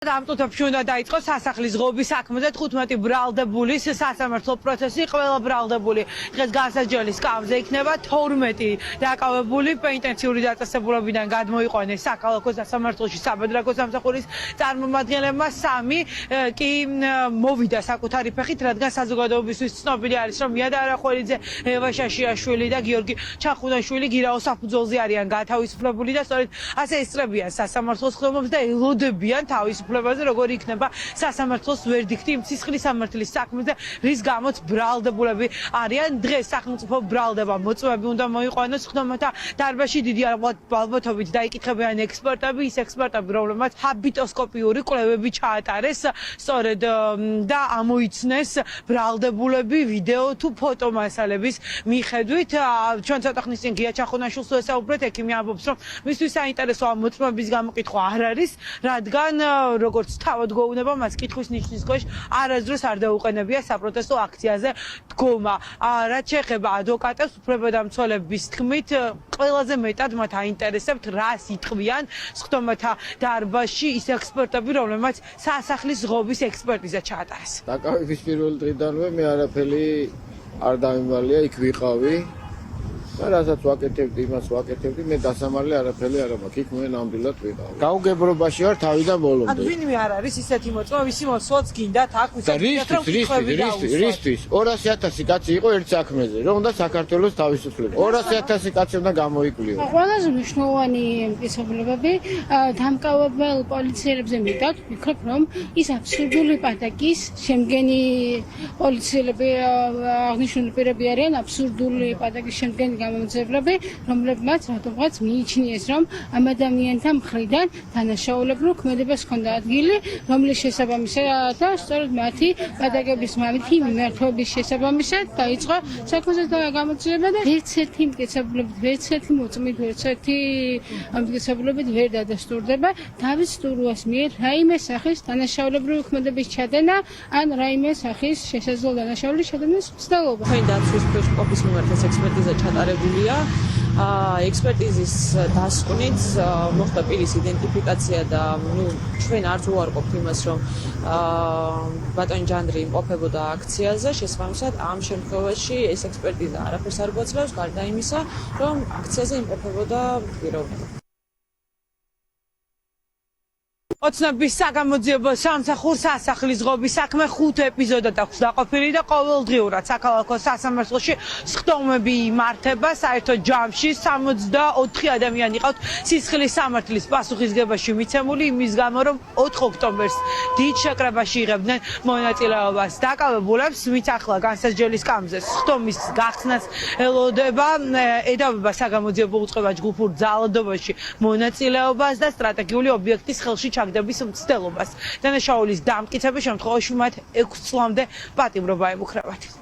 Ამტუთებში უნდა დაიწყოს სასახლის ღობის საქმეზე 15 ბრალდებულის სასამართლო პროცესი, ყველა ბრალდებული დღეს განსაჯელის სკამზე იქნება 12 დაკავებული პენიტენციური დაწესებულებიდან გადმოიყვანეს საქალაქო სასამართლოში საბედრაგო სამსახურის წარმომადგენლებმა, 3 კი მოვიდა საკუთარი ფეხით, რადგან საზოგადოებისთვის ცნობილი არის, რომ მია დარახველიძე, ევა შაშიაშვილი და გიორგი ჩახუნაშვილი გირაოს საფუძველზე არიან გათავისუფლებული და სწორედ ასე ესწრებიან სასამართლოს ხდომებს და ელოდებიან თავისუფლებას. Როგორი იქნება სასამართლოს ვერდიქტი იმ სისხლის სამართლის საქმეზე, რის გამოც ბრალდებულები არიან. დღეს სახელმწიფო ბრალდება მოწვევები უნდა მოიყვანოს ხდომათა დარბაზში, დიდი ალბათობით დაიკითხებიან ექსპერტები, ის ექსპერტები, რომლებმაც ჰაბიტოსკოპიური კვლევები ჩაატარეს სწორედ და ამოიცნეს ბრალდებულები ვიდეო თუ ფოტო მასალების მიხედვით. ჩვენ ცოტა ხნის წინ გია ჩახუნაშვილს ვესაუბრეთ, ექიმი ამბობს, რომ მისთვის საინტერესოა მოწვევების გამოკითხვა არ არის, რადგან როგორც თავად გვეუბნება, მას კითხვის ნიშნის ქვეშ არასდროს არ დაუყენებია საპროტესტო აქციაზე დგომა. რაც შეეხება ადვოკატებს, უფლებადამცველების თქმით, ყველაზე მეტად მათ აინტერესებთ, რას იტყვიან ხდომათა დარბაზში ის ექსპერტები, რომლებმაც სასახლის ღობის ექსპერტიზა ჩაატარეს. დაკავების პირველი დღიდანვე მე არაფერი არ დამიმალია, იქ ვიყავი. რასაც ვაკეთებდი, იმას ვაკეთებდი, მე დასამალი არაფერი არ მაქვს, იქ მე ნამდვილად ვიყავი. გაუგებრობაში ვარ თავიდან ბოლომდე. ვინმე არ არის ისეთი მოწვევა, ვისი მოსვლაც გინდათ აქ რისთვის 200,000 კაცი იყო ერთ საქმეზე, რომ უნდა საქართველოს თავისუფლება. 200,000 კაცი უნდა გამოიკვლიო. ყველაზე მნიშვნელოვანი მტკიცებულებები დამკავებელ პოლიციელებზე მიდათ, ვფიქრობ, რომ ის აბსურდული პატაკის შემდგენი პოლიციელები აღნიშნული პირები არიან აბსურდული პატაკის შემდგენი გამომძებლები, რომლებმაც რატომღაც მიიჩნიეს, რომ ამ ადამიანთა მხრიდან დანაშაულებრივ ქმედებას ჰქონდა ადგილი, რომლის შესაბამისად და სწორედ მათი პატაკების მათი მიმართვების შესაბამისად დაიწყო საქმეზე გამოძიება და ერთ-ერთი მტკიცებულებით, ერთ-ერთი მოწმით, ერთ-ერთი მტკიცებულებით ვერ დადასტურდება დავის სტურუას მიერ რაიმე სახის დანაშაულებრივი ქმედების ჩადენა ან რაიმე სახის შესაძლო დანაშაულის ჩადენის მცდელობა. Თქვენ დაცვის პროფის მიმართ ექსპერტიზა ჩატარებულია. ექსპერტიზის დასკვნით მოხდა პირის იდენტიფიკაცია და ჩვენ არ უარყოფთ იმას, რომ ბატონი ჯანდრი იმყოფებოდა აქციაზე, შესაბამისად ამ შემთხვევაში ეს ექსპერტიზა არაფერს არ გვაძლევს, გარდა იმისა, რომ აქციაზე იმყოფებოდა პიროვნება. ოცნების საგამოძიებო სამსახურს სასახლის ღობის საქმე 5 ეპიზოდად აქვს დაყოფილი და ყოველდღიურად საქალაქო სასამართლოში სხდომები იმართება. საერთო ჯამში 64 ადამიანი ყავთ სისხლის სამართლის პასუხისგებაში მიცემული, იმის გამო რომ 4 ოქტომბერს დიდ შეკრებაში იღებდნენ მონაწილეობას. დაკავებულებს ვინც ახლა განსაჯელის სკამზე სხდომის გახსნას ელოდება, ედავება საგამოძიებო უწყება ჯგუფურ ძალადობაში მონაწილეობას და სტრატეგიული ობიექტის ხელში ჩაგდების მცდელობას. დანაშაულის დამტკიცების შემთხვევაში მათ 6 წლამდე პატიმრობა ემუქრებათ.